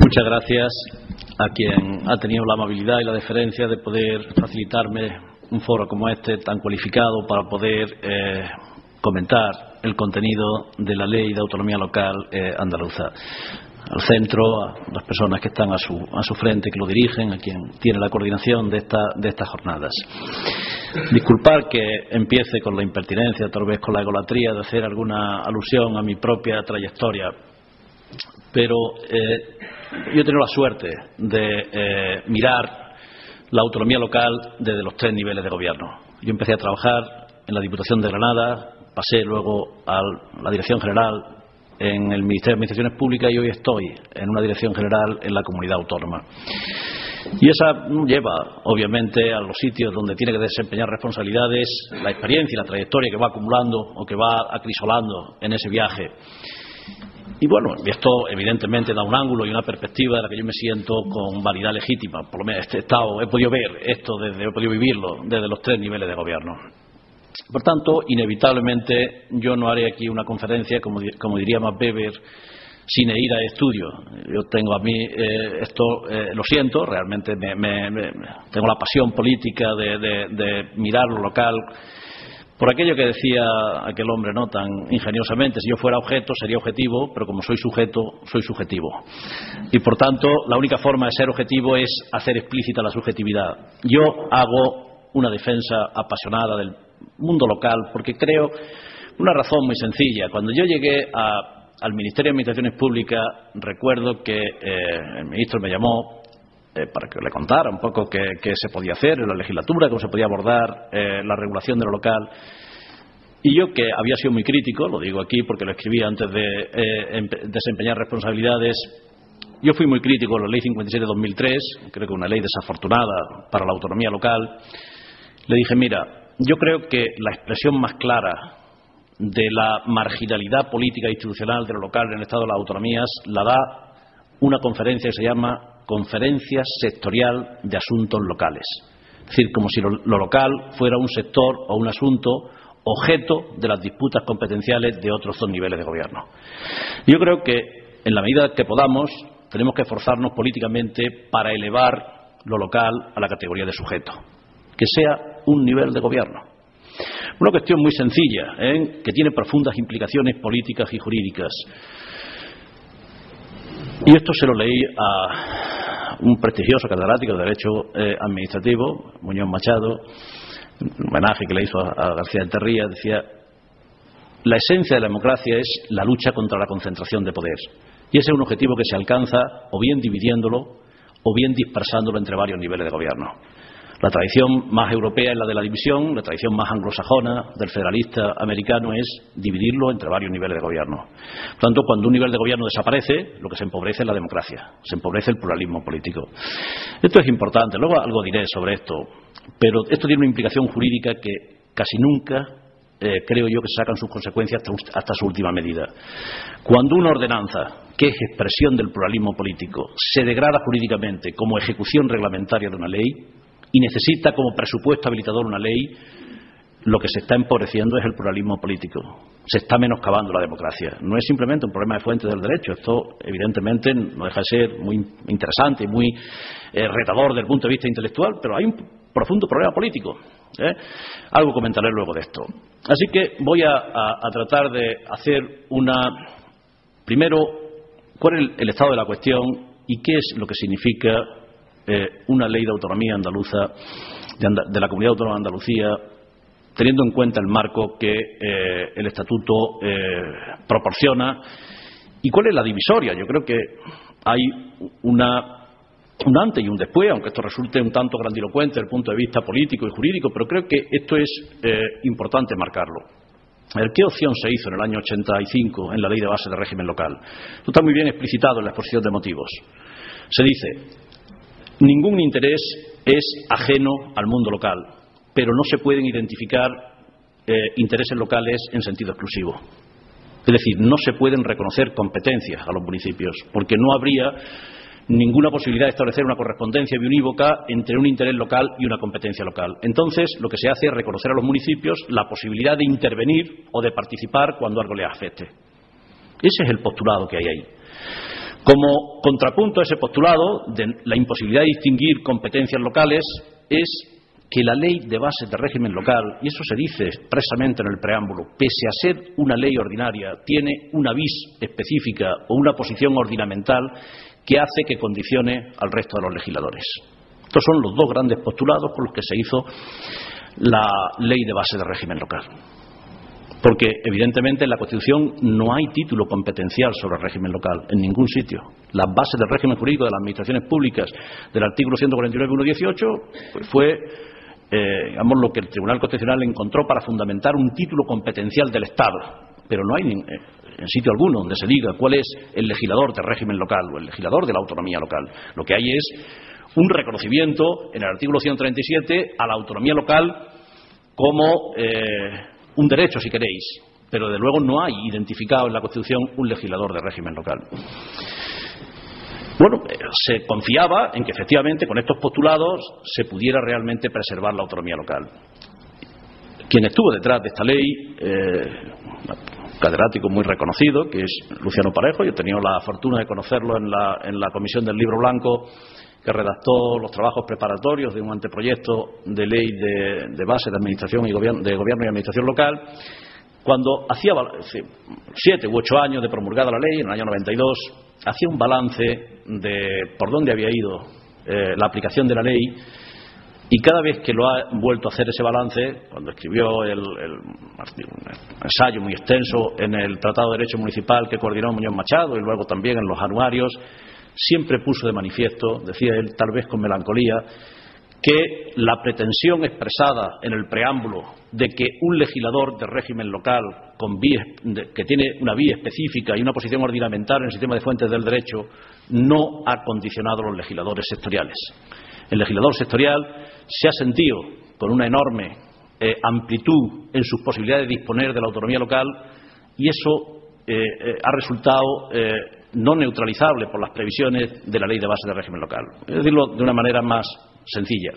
Muchas gracias a quien ha tenido la amabilidad y la deferencia de poder facilitarme un foro como este tan cualificado para poder comentar el contenido de la Ley de Autonomía Local andaluza. Al centro, a las personas que están a su frente, que lo dirigen, a quien tiene la coordinación de estas jornadas. Disculpar que empiece con la impertinencia, tal vez con la egolatría de hacer alguna alusión a mi propia trayectoria, pero yo he tenido la suerte de mirar la autonomía local desde los 3 niveles de gobierno. Yo empecé a trabajar en la Diputación de Granada, pasé luego a la Dirección General en el Ministerio de Administraciones Públicas y hoy estoy en una Dirección General en la Comunidad Autónoma. Y esa lleva, obviamente, a los sitios donde tiene que desempeñar responsabilidades, la experiencia y la trayectoria que va acumulando o que va acrisolando en ese viaje. Y bueno, esto evidentemente da un ángulo y una perspectiva de la que yo me siento con validad legítima. Por lo menos he podido ver esto, he podido vivirlo desde los 3 niveles de gobierno. Por tanto, inevitablemente yo no haré aquí una conferencia, como diría Max Weber, sin ir a estudio. Yo tengo a mí lo siento, realmente tengo la pasión política de mirar lo local. Por aquello que decía aquel hombre, ¿no?, tan ingeniosamente, si yo fuera objeto sería objetivo, pero como soy sujeto, soy subjetivo. Y por tanto, la única forma de ser objetivo es hacer explícita la subjetividad. Yo hago una defensa apasionada del mundo local porque creo una razón muy sencilla. Cuando yo llegué al Ministerio de Administraciones Públicas, recuerdo que el ministro me llamó para que le contara un poco qué se podía hacer en la legislatura, cómo se podía abordar la regulación de lo local. Y yo, que había sido muy crítico, lo digo aquí porque lo escribí antes de desempeñar responsabilidades, yo fui muy crítico con la Ley 57 de 2003, creo que una ley desafortunada para la autonomía local. Le dije, mira, yo creo que la expresión más clara de la marginalidad política e institucional de lo local en el Estado de las Autonomías la da una conferencia que se llama Conferencia Sectorial de Asuntos Locales. Es decir, como si lo local fuera un sector o un asunto objeto de las disputas competenciales de otros 2 niveles de gobierno. Yo creo que, en la medida que podamos, tenemos que esforzarnos políticamente para elevar lo local a la categoría de sujeto, que sea un nivel de gobierno. Una cuestión muy sencilla, que tiene profundas implicaciones políticas y jurídicas. Y esto se lo leí a un prestigioso catedrático de Derecho Administrativo, Muñoz Machado, un homenaje que le hizo a García del Terría. Decía: la esencia de la democracia es la lucha contra la concentración de poder. Y ese es un objetivo que se alcanza o bien dividiéndolo o bien dispersándolo entre varios niveles de gobierno. La tradición más europea es la de la división, la tradición más anglosajona del federalista americano es dividirlo entre varios niveles de gobierno. Por tanto, cuando un nivel de gobierno desaparece, lo que se empobrece es la democracia, se empobrece el pluralismo político. Esto es importante, luego algo diré sobre esto, pero esto tiene una implicación jurídica que casi nunca creo yo que se sacan sus consecuencias hasta su última medida. Cuando una ordenanza, que es expresión del pluralismo político, se degrada jurídicamente como ejecución reglamentaria de una ley y necesita como presupuesto habilitador una ley, lo que se está empobreciendo es el pluralismo político. Se está menoscabando la democracia. No es simplemente un problema de fuente del derecho. Esto, evidentemente, no deja de ser muy interesante y muy retador desde el punto de vista intelectual, pero hay un profundo problema político. Algo comentaré luego de esto. Así que voy a tratar de hacer primero, cuál es el estado de la cuestión y qué es lo que significa una ley de autonomía andaluza, de la Comunidad Autónoma de Andalucía, teniendo en cuenta el marco que el Estatuto proporciona, y cuál es la divisoria. Yo creo que hay un antes y un después, aunque esto resulte un tanto grandilocuente desde el punto de vista político y jurídico, pero creo que esto es importante marcarlo. ¿Qué opción se hizo en el año 85 en la Ley de Base de Régimen Local? Esto está muy bien explicitado en la exposición de motivos. Se dice: ningún interés es ajeno al mundo local, pero no se pueden identificar intereses locales en sentido exclusivo. Es decir, no se pueden reconocer competencias a los municipios, porque no habría ninguna posibilidad de establecer una correspondencia biunívoca entre un interés local y una competencia local. Entonces, lo que se hace es reconocer a los municipios la posibilidad de intervenir o de participar cuando algo les afecte. Ese es el postulado que hay ahí. Como contrapunto a ese postulado de la imposibilidad de distinguir competencias locales es que la ley de bases de régimen local, y eso se dice expresamente en el preámbulo, pese a ser una ley ordinaria, tiene una vis específica o una posición ordinamental que hace que condicione al resto de los legisladores. Estos son los dos grandes postulados por los que se hizo la ley de bases de régimen local. Porque, evidentemente, en la Constitución no hay título competencial sobre el régimen local, en ningún sitio. Las bases del régimen jurídico de las administraciones públicas del artículo 149.1.18 pues fue digamos, lo que el Tribunal Constitucional encontró para fundamentar un título competencial del Estado. Pero no hay en sitio alguno donde se diga cuál es el legislador del régimen local o el legislador de la autonomía local. Lo que hay es un reconocimiento en el artículo 137 a la autonomía local como un derecho, si queréis, pero de luego no hay identificado en la Constitución un legislador de régimen local. Bueno, se confiaba en que efectivamente con estos postulados se pudiera realmente preservar la autonomía local. Quien estuvo detrás de esta ley, un catedrático muy reconocido, que es Luciano Parejo, yo he tenido la fortuna de conocerlo en la comisión del Libro Blanco que redactó los trabajos preparatorios de un anteproyecto de ley de base de administración y gobierno y administración local. Cuando hacía 7 u 8 años de promulgada la ley, en el año 92, hacía un balance de por dónde había ido la aplicación de la ley, y cada vez que lo ha vuelto a hacer ese balance, cuando escribió el ensayo muy extenso en el Tratado de Derecho Municipal que coordinó Muñoz Machado y luego también en los anuarios, siempre puso de manifiesto, decía él tal vez con melancolía, que la pretensión expresada en el preámbulo de que un legislador de régimen local que tiene una vía específica y una posición ordinamental en el sistema de fuentes del derecho no ha condicionado a los legisladores sectoriales. El legislador sectorial se ha sentido con una enorme amplitud en sus posibilidades de disponer de la autonomía local, y eso ha resultado no neutralizable por las previsiones de la ley de base de régimen local. Es decirlo de una manera más sencilla.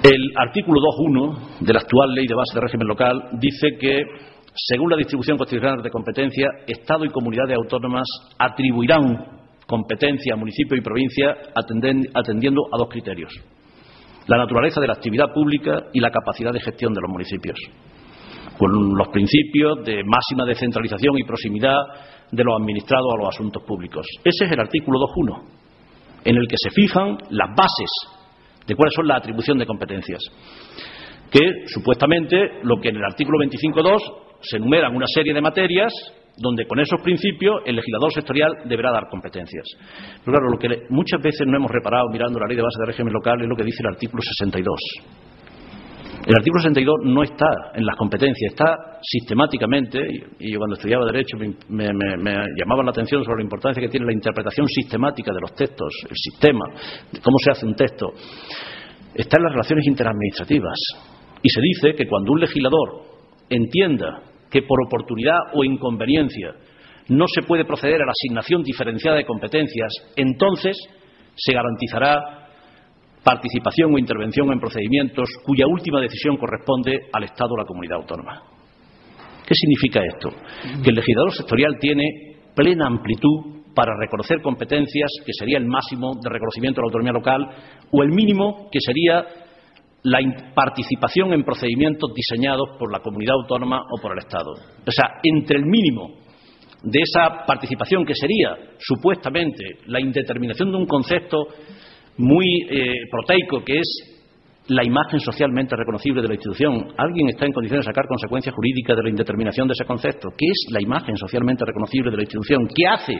El artículo 2.1 de la actual ley de base de régimen local dice que, según la distribución constitucional de competencia, Estado y comunidades autónomas atribuirán competencia a municipio y provincia atendiendo a dos criterios: la naturaleza de la actividad pública y la capacidad de gestión de los municipios, con los principios de máxima descentralización y proximidad de los administrados a los asuntos públicos. Ese es el artículo 2.1, en el que se fijan las bases de cuáles son las atribuciones de competencias, que supuestamente lo que en el artículo 25.2 se enumeran una serie de materias donde con esos principios el legislador sectorial deberá dar competencias. Pero claro, lo que muchas veces no hemos reparado mirando la ley de base de régimen local es lo que dice el artículo 62. El artículo 62 no está en las competencias, está sistemáticamente, y yo cuando estudiaba Derecho me llamaba la atención sobre la importancia que tiene la interpretación sistemática de los textos, el sistema, de cómo se hace un texto, está en las relaciones interadministrativas. Y se dice que cuando un legislador entienda que por oportunidad o inconveniencia no se puede proceder a la asignación diferenciada de competencias, entonces se garantizará participación o intervención en procedimientos cuya última decisión corresponde al Estado o la comunidad autónoma. ¿Qué significa esto? Que el legislador sectorial tiene plena amplitud para reconocer competencias, que sería el máximo de reconocimiento de la autonomía local, o el mínimo, que sería la participación en procedimientos diseñados por la comunidad autónoma o por el Estado. O sea, entre el mínimo de esa participación, que sería supuestamente la indeterminación de un concepto muy proteico, que es la imagen socialmente reconocible de la institución. ¿Alguien está en condiciones de sacar consecuencias jurídicas de la indeterminación de ese concepto? ¿Qué es la imagen socialmente reconocible de la institución? ¿Qué hace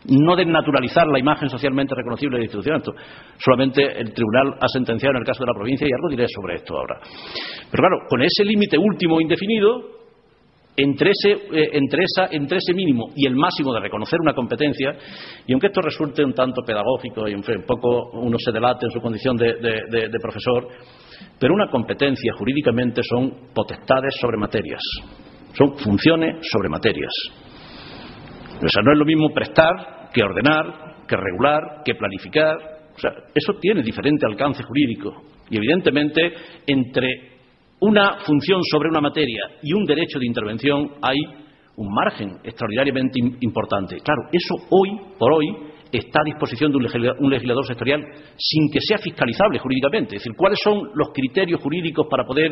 no desnaturalizar la imagen socialmente reconocible de la institución? Esto solamente el tribunal ha sentenciado en el caso de la provincia, y algo diré sobre esto ahora. Pero claro, con ese límite último indefinido, entre ese mínimo y el máximo de reconocer una competencia, y aunque esto resulte un tanto pedagógico y un poco uno se delate en su condición de profesor, pero una competencia jurídicamente son potestades sobre materias, son funciones sobre materias. O sea, no es lo mismo prestar que ordenar, que regular, que planificar. O sea, eso tiene diferente alcance jurídico, y evidentemente entre una función sobre una materia y un derecho de intervención hay un margen extraordinariamente importante. Claro, eso hoy por hoy está a disposición de un legislador sectorial sin que sea fiscalizable jurídicamente. Es decir, ¿cuáles son los criterios jurídicos para poder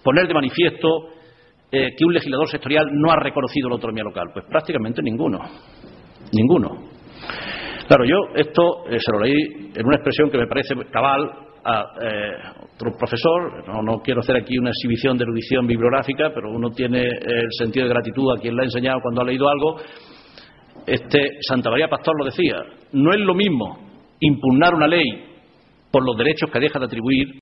poner de manifiesto que un legislador sectorial no ha reconocido la autonomía local? Pues prácticamente ninguno. Ninguno. Claro, yo esto se lo leí en una expresión que me parece cabal a otro profesor. No quiero hacer aquí una exhibición de erudición bibliográfica, pero uno tiene el sentido de gratitud a quien le ha enseñado cuando ha leído algo. Santa María Pastor lo decía: no es lo mismo impugnar una ley por los derechos que deja de atribuir